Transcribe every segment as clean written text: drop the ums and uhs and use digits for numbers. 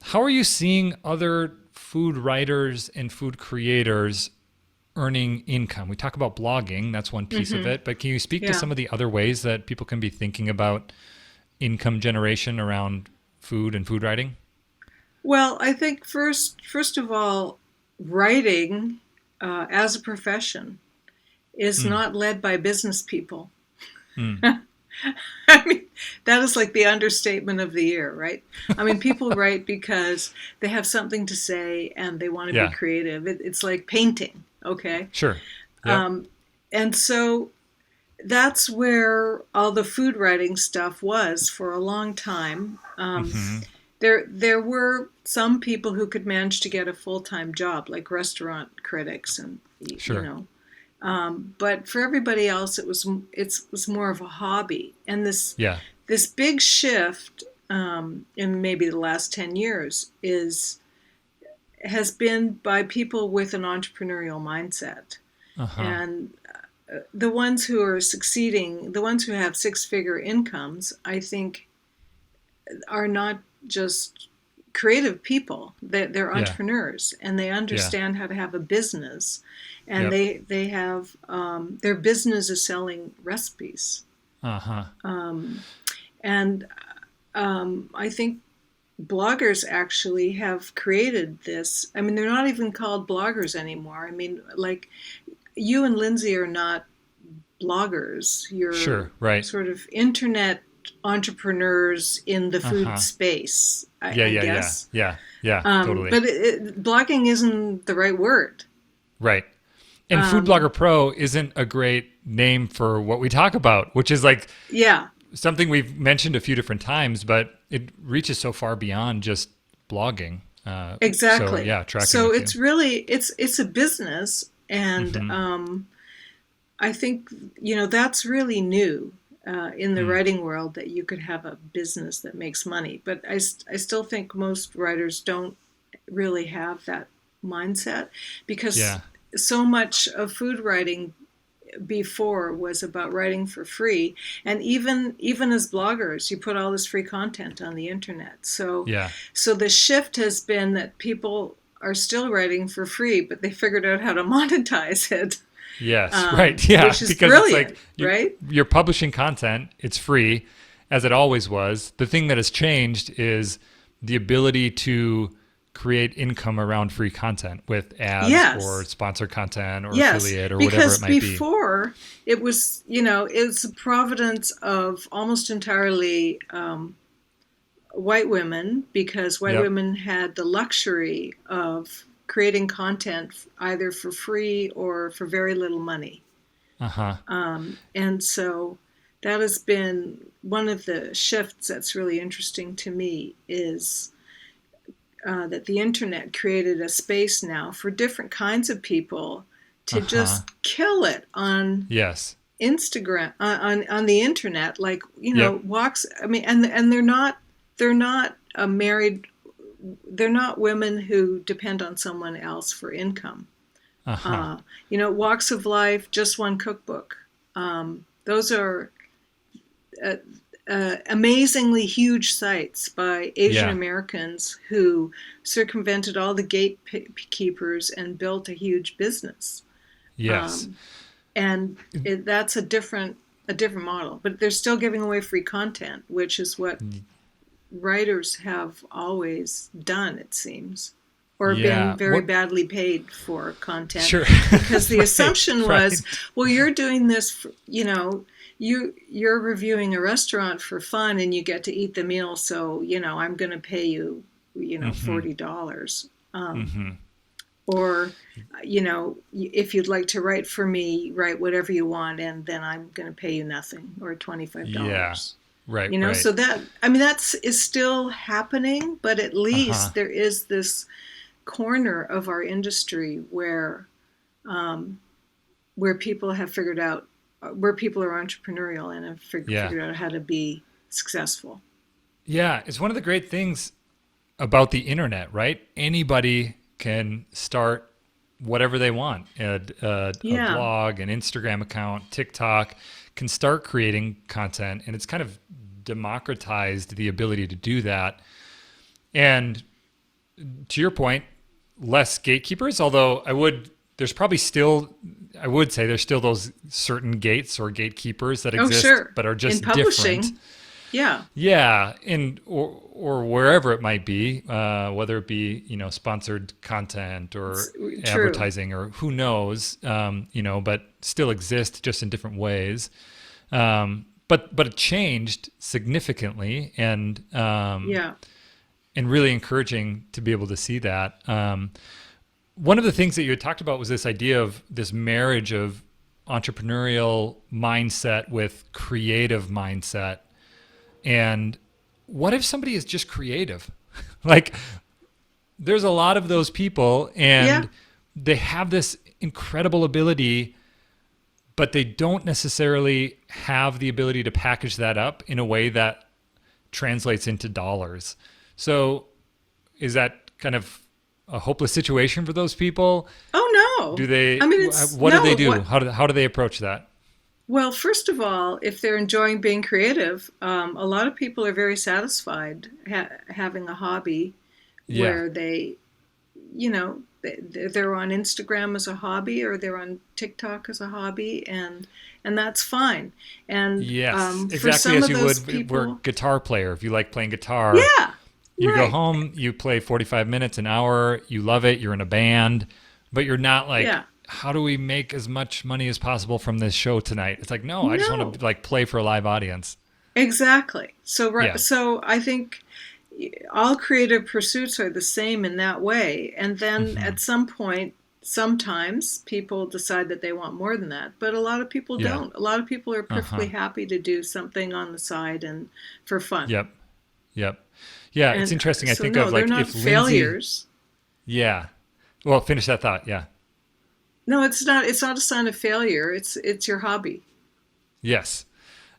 How are you seeing other food writers and food creators earning income? We talk about blogging, that's one piece of Hmm. it, but can you speak to Yeah. some of the other ways that people can be thinking about income generation around food and food writing? Well, I think first of all, writing as a profession is Mm, not led by business people. mm. I mean, that is like the understatement of the year, right? I mean, people write because they have something to say and they want to be Yeah, creative. It's like painting, okay? sure. Yep. Um, and so that's where all the food writing stuff was for a long time. Hmm. There were some people who could manage to get a full time job, like restaurant critics, and Sure. but for everybody else, it was more of a hobby. And Yeah. this big shift in maybe the last 10 years is has been by people with an entrepreneurial mindset. Uh-huh. And the ones who are succeeding, the ones who have six figure incomes, I think are not just creative people. They're Yeah. entrepreneurs and they Yeah. understand how to have a business. And Yep. they have their business is selling recipes. Uh-huh. Um, and I think bloggers actually have created this. I mean, they're not even called bloggers anymore. I mean, like you and Lindsay are not bloggers. You're Sure. Right. sort of internet entrepreneurs in the food Uh-huh. space, Yeah, I yeah, yeah. guess. Yeah. Yeah, totally. But blogging isn't the right word. Right. And Food Um, Blogger Pro isn't a great name for what we talk about, which is like yeah, something we've mentioned a few different times, but it reaches so far beyond just blogging. So exactly. yeah, tracking So with you. it's really it's a business, and Mm-hmm. I think that's really new in the Mm. writing world that you could have a business that makes money. But I still think most writers don't really have that mindset because Yeah. so much of food writing before was about writing for free, and even as bloggers you put all this free content on the internet. so Yeah. so the shift has been that people are still writing for free, but they figured out how to monetize it, Yes. Right. Yeah. which is Because it's like brilliant, right? you're publishing content. It's free, as it always was. The thing that has changed is the ability to create income around free content with ads or Yes, sponsored content or yes, affiliate or whatever because it might be. before it's a providence of almost entirely white women, because white Yep. women had the luxury of creating content either for free or for very little money. Uh huh. And so that has been one of the shifts that's really interesting to me, is that the internet created a space now for different kinds of people Uh to huh. just kill it on Yes. Instagram, on the internet, like Yep. walks. I mean, and they're not married. They're not women who depend on someone else for income. Uh huh. Walks of life, just one cookbook. Those are uh, amazingly huge sites by Asian Yeah. Americans who circumvented all the gatekeepers and built a huge business. Yes. Um, and that's a different model, but they're still giving away free content, which is what writers have always done, it seems, or been Yeah. very What? badly paid for content, Sure. because the Right. assumption was, Right. well, you're doing this for, you're reviewing a restaurant for fun and you get to eat the meal, so I'm going to pay you Mm-hmm. $40. Mm-hmm. Or if you'd like to write for me, write whatever you want, and then I'm going to pay you nothing, or Yeah. $25. Right. Right. So that, I mean, that's is still happening, but at Uh huh. least there is this corner of our industry um, where people have figured out, where people are entrepreneurial and have Yeah. figured out how to be successful. Yeah. It's one of the great things about the internet, right? Anybody can start whatever they want. A Yeah. blog, an Instagram account, TikTok, can start creating content, and it's kind of democratized the ability to do that. And to your point, less gatekeepers, although there's probably still, I would say there's still those certain gates or gatekeepers that Oh, exist, sure. but are In just different. publishing, yeah, Yeah, or wherever it might be, whether it be sponsored content or true. advertising or who knows, but still exist just in different ways. But it changed significantly, Yeah. and really encouraging to be able to see that. One of the things that you had talked about was this idea of this marriage of entrepreneurial mindset with creative mindset. And what if somebody is just creative? Like, there's a lot of those people, Yeah. and they have this incredible ability, but they don't necessarily have the ability to package that up in a way that translates into dollars. So, is that kind of a hopeless situation for those people? Oh Do no. they? I mean, it's What do they no. do? What? How do they approach that? Well, first of all, if they're enjoying being creative, a lot of people are very satisfied having a hobby Yeah. where they're on Instagram as a hobby or they're on TikTok as a hobby, and that's fine. And Yes, for exactly some as of you those would were a people, guitar player. If you like playing guitar, yeah, you go right, home, you play 45 minutes, an hour, you love it, you're in a band, but you're not like, yeah, how do we make as much money as possible from this show tonight? It's like, no, I just want no, to like play for a live audience. exactly. So Yeah. so I think all creative pursuits are the same in that way. And then Hmm. at some point, sometimes people decide that they want more than that, but a lot of people Yeah. don't. A lot of people are perfectly Uh-huh. happy to do something on the side and for fun. Yep. Yep. Yeah, it's And interesting. I so think no, of they're like not if Lindsay, failures. yeah. Well, finish that thought. Yeah. No, it's not. It's not a sign of failure. It's your hobby. Yes.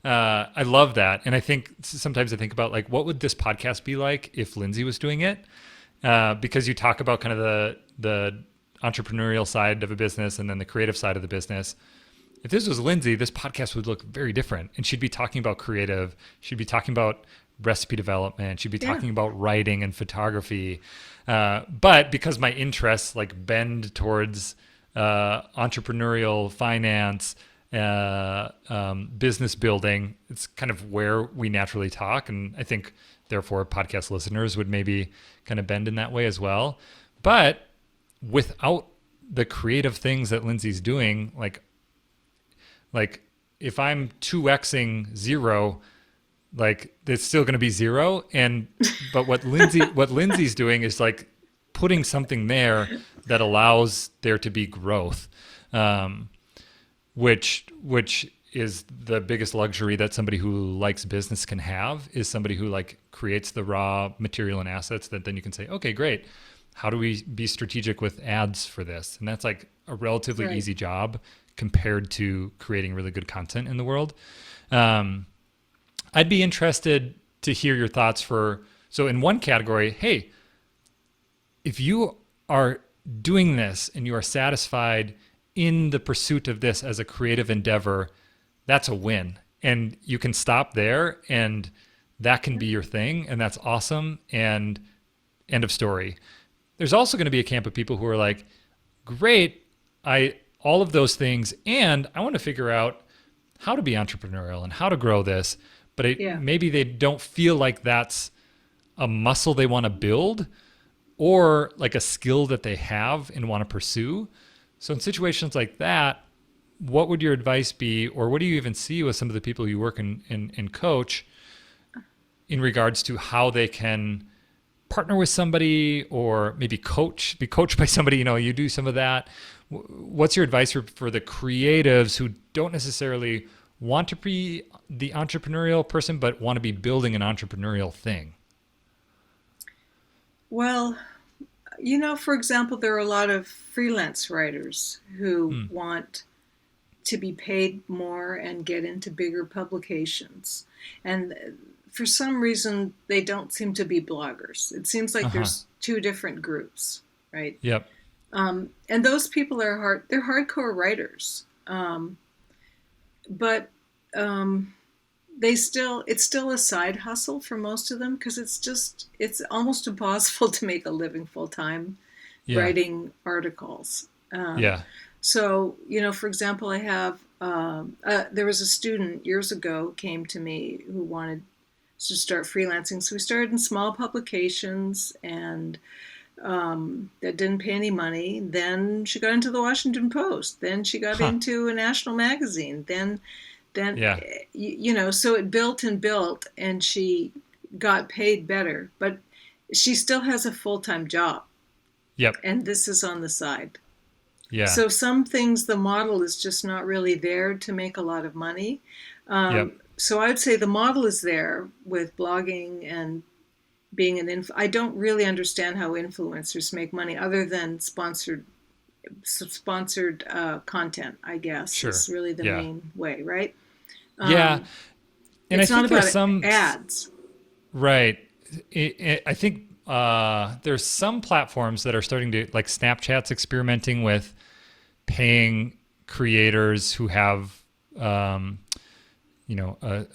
I love that. And I think sometimes I think about like, what would this podcast be like if Lindsay was doing it? Because you talk about kind of the entrepreneurial side of a business and then the creative side of the business. If this was Lindsay, this podcast would look very different. And she'd be talking about creative. She'd be talking about recipe development. She'd be Yeah. talking about writing and photography. But because my interests like bend towards entrepreneurial finance, business building, it's kind of where we naturally talk. And I think therefore podcast listeners would maybe kind of bend in that way as well. But without the creative things that Lindsay's doing, like if I'm 2xing zero, like it's still going to be zero. And but what Lindsay's doing is like putting something there that allows there to be growth, which is the biggest luxury that somebody who likes business can have, is somebody who like creates the raw material and assets that then you can say, okay, great, how do we be strategic with ads for this? And that's like a relatively Right. easy job compared to creating really good content in the world. I'd be interested to hear your thoughts so in one category, hey, if you are doing this and you are satisfied in the pursuit of this as a creative endeavor, that's a win. And you can stop there and that can be your thing. And that's awesome. And end of story. There's also going to be a camp of people who are like, great, all of those things, and I want to figure out how to be entrepreneurial and how to grow this, but Yeah. maybe they don't feel like that's a muscle they want to build or like a skill that they have and want to pursue. So in situations like that, what would your advice be, or what do you even see with some of the people you work and coach in regards to how they can partner with somebody or maybe be coached by somebody? You do some of that. What's your advice for the creatives who don't necessarily want to be the entrepreneurial person, but want to be building an entrepreneurial thing? Well, for example, there are a lot of freelance writers who Hmm. want to be paid more and get into bigger publications. And for some reason, they don't seem to be bloggers. It seems like Uh-huh. there's two different groups, right? Yep. And those people they're hardcore writers. But it's still a side hustle for most of them because it's almost impossible to make a living full time Yeah. writing articles. Yeah. So, for example, I have there was a student years ago who came to me who wanted to start freelancing. So we started in small publications and that didn't pay any money. Then she got into the Washington Post. Then she got Huh. into a national magazine. Then Yeah. so it built and built, and she got paid better. But she still has a full-time job, Yep. and this is on the side. Yeah. So some things the model is just not really there to make a lot of money. Yep. So I would say the model is there with blogging and being I don't really understand how influencers make money other than sponsored content, I guess, Sure. is really the Yeah. main way, right? Yeah. Um, And I it's not think there's about some, ads. right. I think there's some platforms that are starting to, like Snapchat's experimenting with paying creators who have, a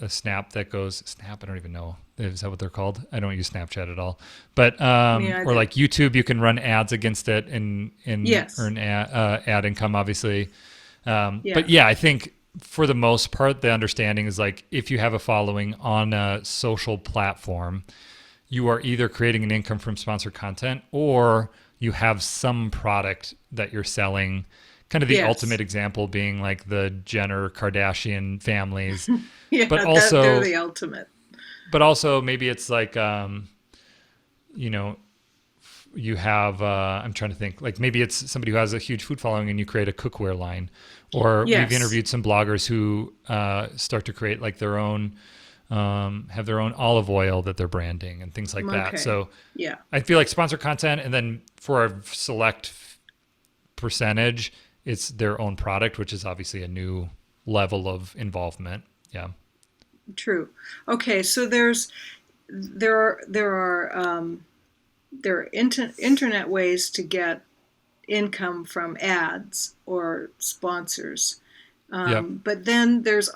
snap that goes, snap, I don't even know. Is that what they're called? I don't use Snapchat at all. But, Me or either. like YouTube, you can run ads against it and Yes. earn ad income, obviously. Yeah. But yeah, I think for the most part, the understanding is like if you have a following on a social platform, you are either creating an income from sponsored content or you have some product that you're selling. Kind of the Yes. ultimate example being like the Jenner Kardashian families, Yeah. but They're also, the ultimate. maybe it's like, you know, you have I'm trying to think, like maybe it's somebody who has a huge food following and you create a cookware line, or we've Yes. interviewed some bloggers who start to create like their own have their own olive oil that they're branding and things like that. Okay. So Yeah. I feel like sponsored content, and then for a select percentage it's their own product, which is obviously a new level of involvement. Yeah. True. Okay. So there are internet ways to get income from ads or sponsors. Yep. But then there's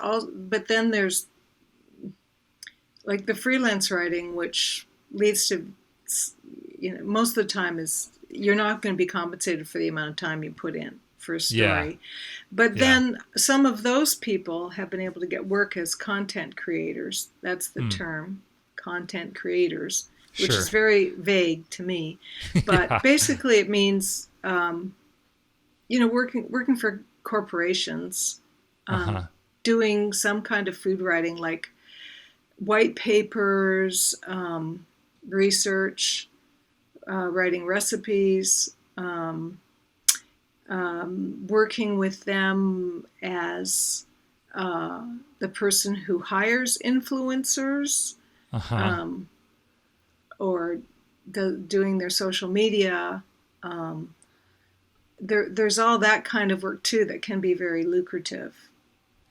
like the freelance writing, which leads to, most of the time is you're not going to be compensated for the amount of time you put in for a Yeah. story. But Yeah. then some of those people have been able to get work as content creators. That's the Mm. term, content creators, which is Sure. very vague to me. But Yeah. basically, it means working for corporations, Uh-huh. doing some kind of food writing, like white papers, research, writing recipes, working with them as the person who hires influencers, Uh-huh. um, or doing their social media. There's all that kind of work too that can be very lucrative.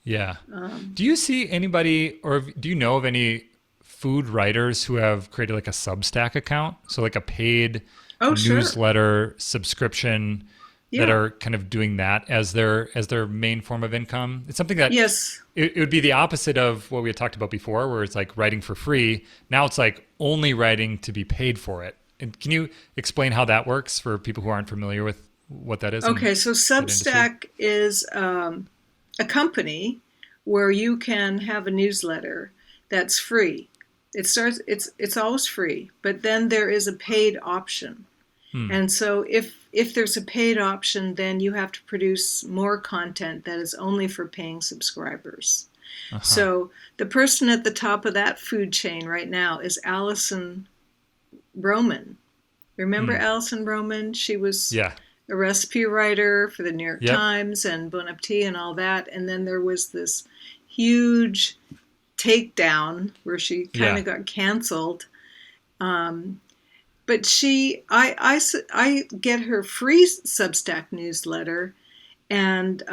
Yeah. Um, Do you see anybody, or do you know of any food writers who have created like a Substack account? So like a paid oh, sure. newsletter subscription that Yeah. are kind of doing that as their main form of income. It's something that Yes. it would be the opposite of what we had talked about before, where it's like writing for free. Now it's like only writing to be paid for it. And can you explain how that works for people who aren't familiar with what that is in Okay. So that industry? Substack is a company where you can have a newsletter that's free. It's always free, but then there is a paid option. Hmm. And so if there's a paid option, then you have to produce more content that is only for paying subscribers. Uh-huh. So the person at the top of that food chain right now is Allison Roman. Remember Hmm. Allison Roman? She was Yeah. a recipe writer for the New York Yep. Times and Bon Appetit and all that. And then there was this huge takedown where she kind Yeah. of got canceled. Um, but I get her free Substack newsletter, and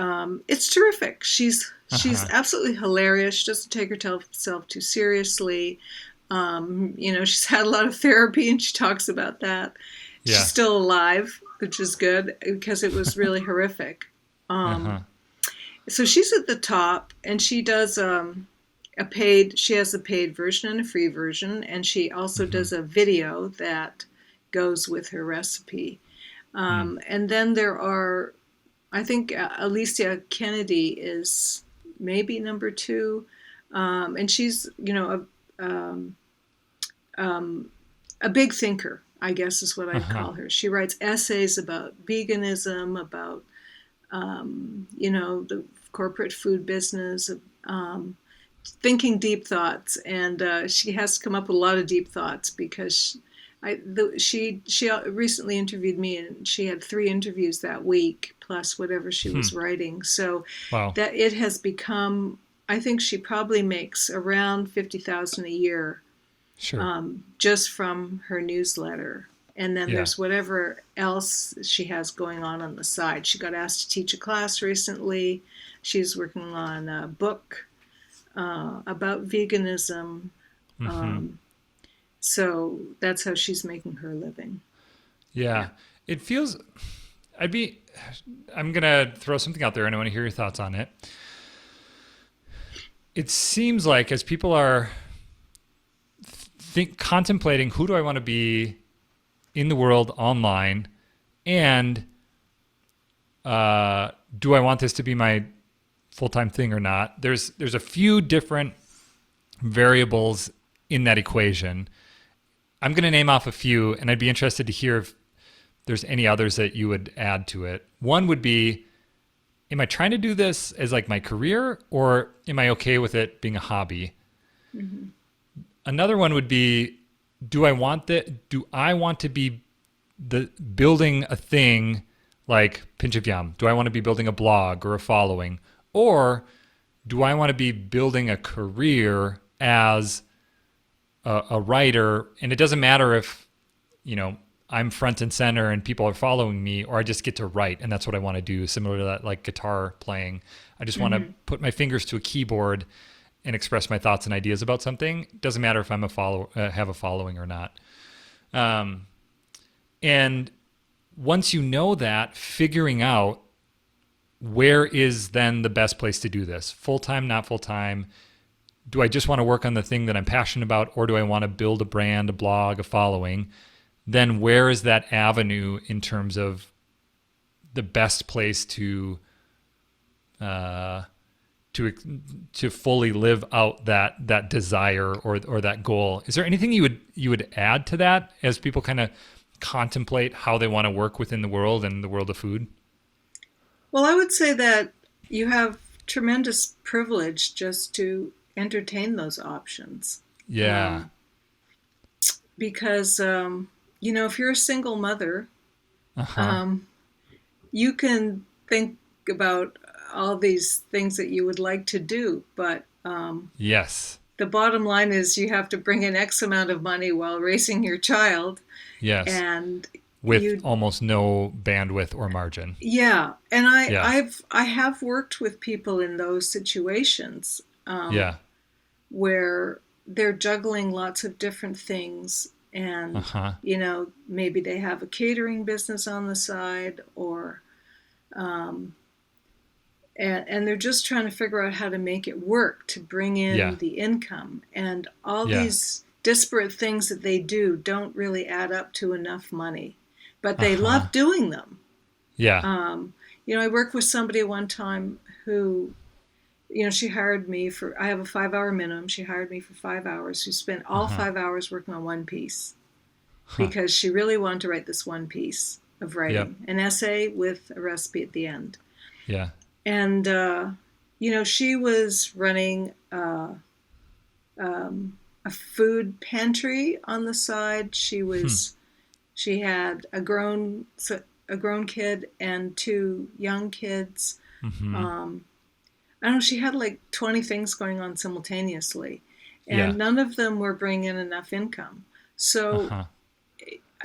it's terrific. She's Uh-huh. absolutely hilarious. She doesn't take herself too seriously. She's had a lot of therapy, and she talks about that. She's Yeah. still alive, which is good because it was really horrific. Uh-huh. So she's at the top, and she does she has a paid version and a free version, and she also Mm-hmm. does a video that goes with her recipe. Mm. And then there are, I think Alicia Kennedy is maybe number two, and she's a big thinker, I guess is what I'd Uh-huh. call her. She writes essays about veganism, about the corporate food business, um, thinking deep thoughts, and she has to come up with a lot of deep thoughts because she recently interviewed me, and she had 3 interviews that week plus whatever she Hmm. was writing. So Wow. that it has become. I think she probably makes around 50,000 a year Sure. just from her newsletter. And then Yeah. there's whatever else she has going on the side. She got asked to teach a class recently. She's working on a book about veganism. Mm-hmm. So that's how she's making her living. Yeah. Yeah. It feels, I'd be, I'm going to throw something out there and I want to hear your thoughts on it. It seems like as people are contemplating who do I want to be in the world online, and do I want this to be my full-time thing or not? There's a few different variables in that equation. I'm going to name off a few, and I'd be interested to hear if there's any others that you would add to it. One would be, am I trying to do this as like my career, or am I okay with it being a hobby? Mm-hmm. Another one would be, do I want to be the building a thing like Pinch of Yum? Do I want to be building a blog or a following? Or do I want to be building a career as a writer? And it doesn't matter if, I'm front and center and people are following me, or I just get to write and that's what I want to do, similar to that like guitar playing. I just want to Mm-hmm. put my fingers to a keyboard and express my thoughts and ideas about something. It doesn't matter if I'm have a following or not. And once you know that, figuring out where is then the best place to do this, full time, not full time. Do I just want to work on the thing that I'm passionate about, or do I want to build a brand, a blog, a following? Then where is that avenue in terms of the best place to fully live out that desire or that goal? Is there anything you would add to that as people kind of contemplate how they want to work within the world and the world of food? Well, I would say that you have tremendous privilege just to entertain those options. Yeah. Um, because, if you're a single mother, Uh-huh. um, you can think about all these things that you would like to do, but Yes. the bottom line is you have to bring in X amount of money while raising your child, Yes. and With you, almost no bandwidth or margin. yeah. And Yeah. I have worked with people in those situations Yeah. where they're juggling lots of different things, and Uh-huh. maybe they have a catering business on the side, or um, and they're just trying to figure out how to make it work to bring in Yeah. the income, and all Yeah. these disparate things that they do don't really add up to enough money, but they Uh-huh. love doing them. Yeah. I worked with somebody one time who, she hired me for, I have a 5 hour minimum. She hired me for 5 hours, who spent all Uh-huh. 5 hours working on one piece Huh. because she really wanted to write this one piece of Yep. writing, an essay with a recipe at the end. Yeah. And, she was running a food pantry on the side. Hmm. She had a grown kid and 2 young kids. Mm-hmm. I don't know, she had like 20 things going on simultaneously, Yeah. and none of them were bringing in enough income. So Uh-huh.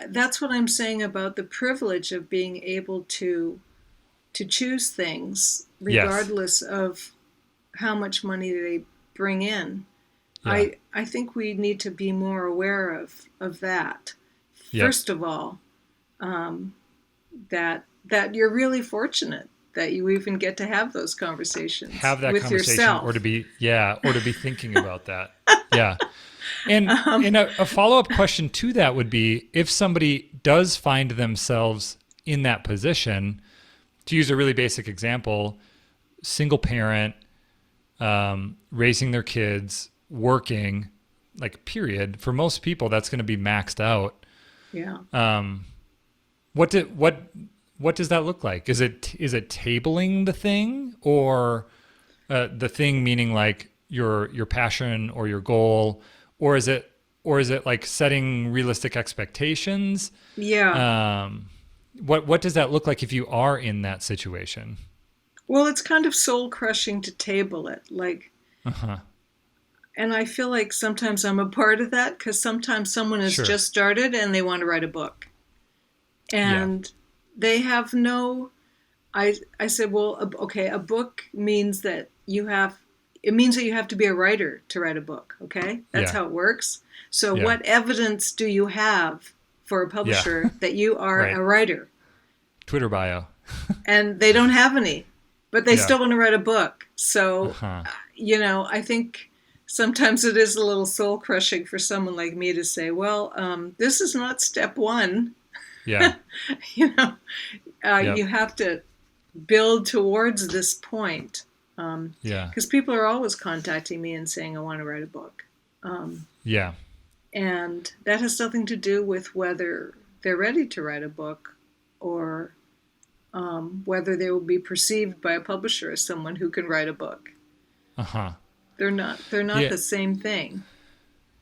that's what I'm saying about the privilege of being able to choose things Yes. regardless of how much money they bring in. Yeah. I think we need to be more aware of that. Yep. First of all, that you're really fortunate that you even get to have those conversations Have that with conversation, yourself. or to be thinking about that. Yeah. And Um, a follow-up question to that would be, if somebody does find themselves in that position, to use a really basic example, single parent, raising their kids, working, like, period. For most people, that's going to be maxed out. yeah. What does that look like? Is it tabling the thing, or the thing meaning like your passion or your goal, or is it like setting realistic expectations? Yeah. What does that look like if you are in that situation? Well, it's kind of soul crushing to table it. Like, Uh-huh. and I feel like sometimes I'm a part of that because sometimes someone has Sure. just started and they want to write a book. Yeah. And they have no, I said, well, okay, a book means that it means that you have to be a writer to write a book. Okay. That's Yeah. how it works. So Yeah. what evidence do you have for a Yeah. publisher that you are Right. a writer? Twitter bio. And they don't have any, but they Yeah. still want to write a book. So, Uh-huh. I think sometimes it is a little soul crushing for someone like me to say, well, this is not step one. Yeah. you know, Yep. you have to build towards this point. Yeah. Because people are always contacting me and saying, I want to write a book. Yeah. And that has nothing to do with whether they're ready to write a book or whether they will be perceived by a publisher as someone who can write a book. Uh-huh. They're not Yeah. the same thing.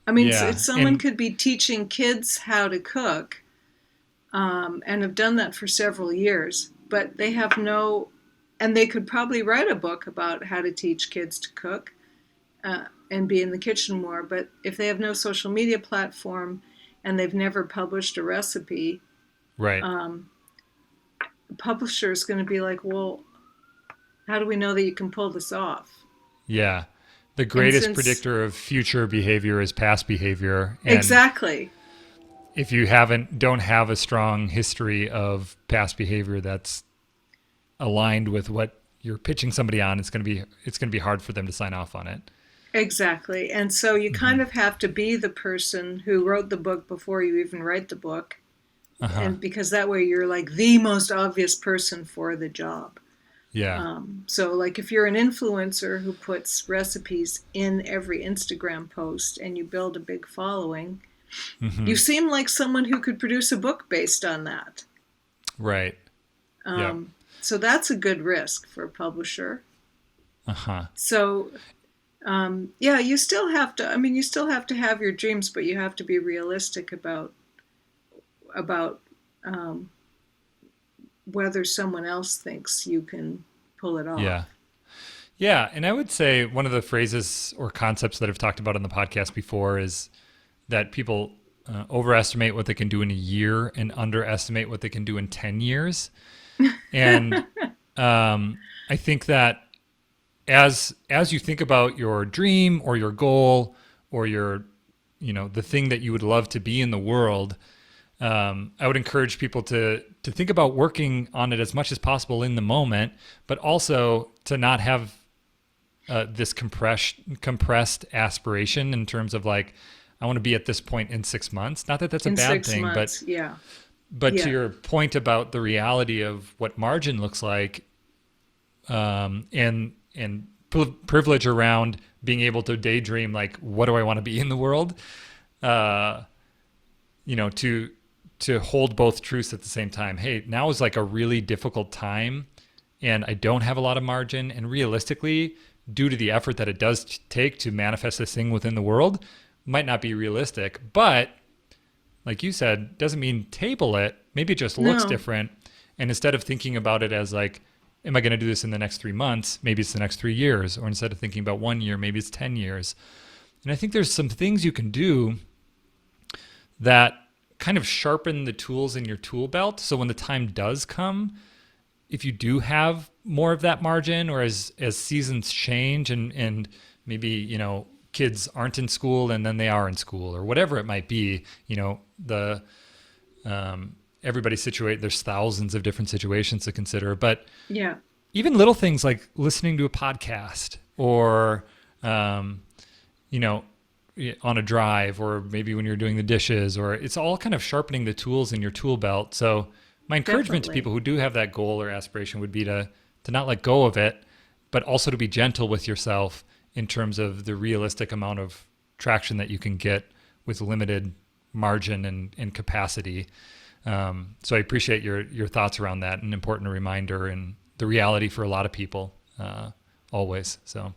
I mean, Yeah. someone And could be teaching kids how to cook and have done that for several years, but they have and they could probably write a book about how to teach kids to cook and be in the kitchen more. But if they have no social media platform and they've never published a recipe, right. the publisher is going to be like, well, how do we know that you can pull this off? Yeah. The And greatest predictor of future behavior is past behavior. And exactly. if you don't have a strong history of past behavior that's aligned with what you're pitching somebody on, it's going to be hard for them to sign off on it. Exactly. And so you kind of have to be the person who wrote the book before you even write the book. Uh-huh. And because that way you're like the most obvious person for the job. Yeah. So like if you're an influencer who puts recipes in every Instagram post and you build a big following, Mm-hmm. you seem like someone who could produce a book based on that. Right. Yeah. So that's a good risk for a publisher. Uh-huh. So yeah, you still have to have your dreams, but you have to be realistic about whether someone else thinks you can pull it off. Yeah. Yeah. And I would say one of the phrases or concepts that I've talked about on the podcast before is that people overestimate what they can do in a year and underestimate what they can do in 10 years. And I think that as you think about your dream or your goal or your, the thing that you would love to be in the world, I would encourage people to think about working on it as much as possible in the moment, but also to not have this compressed aspiration in terms of like, I want to be at this point in 6 months. Not that that's a bad thing, months, yeah. But to your point about the reality of what margin looks like, and privilege around being able to daydream, like, what do I want to be in the world? To hold both truths at the same time. Hey, now is like a really difficult time and I don't have a lot of margin. And realistically, due to the effort that it does take to manifest this thing within the world, might not be realistic. But like you said, doesn't mean table it. Maybe it just looks different. And instead of thinking about it as like, am I going to do this in the next 3 months? Maybe it's the next 3 years. Or instead of thinking about 1 year, maybe it's 10 years. And I think there's some things you can do that kind of sharpen the tools in your tool belt. So when the time does come, if you do have more of that margin, or as seasons change and maybe, kids aren't in school and then they are in school, or whatever it might be, everybody's there's thousands of different situations to consider. But yeah, even little things like listening to a podcast or, you know, on a drive, or maybe when you're doing the dishes, or it's all kind of sharpening the tools in your tool belt. So my encouragement to Definitely. people who do have that goal or aspiration would be to not let go of it, but also to be gentle with yourself in terms of the realistic amount of traction that you can get with limited margin and capacity. So I appreciate your thoughts around that, an important reminder and the reality for a lot of people, always. So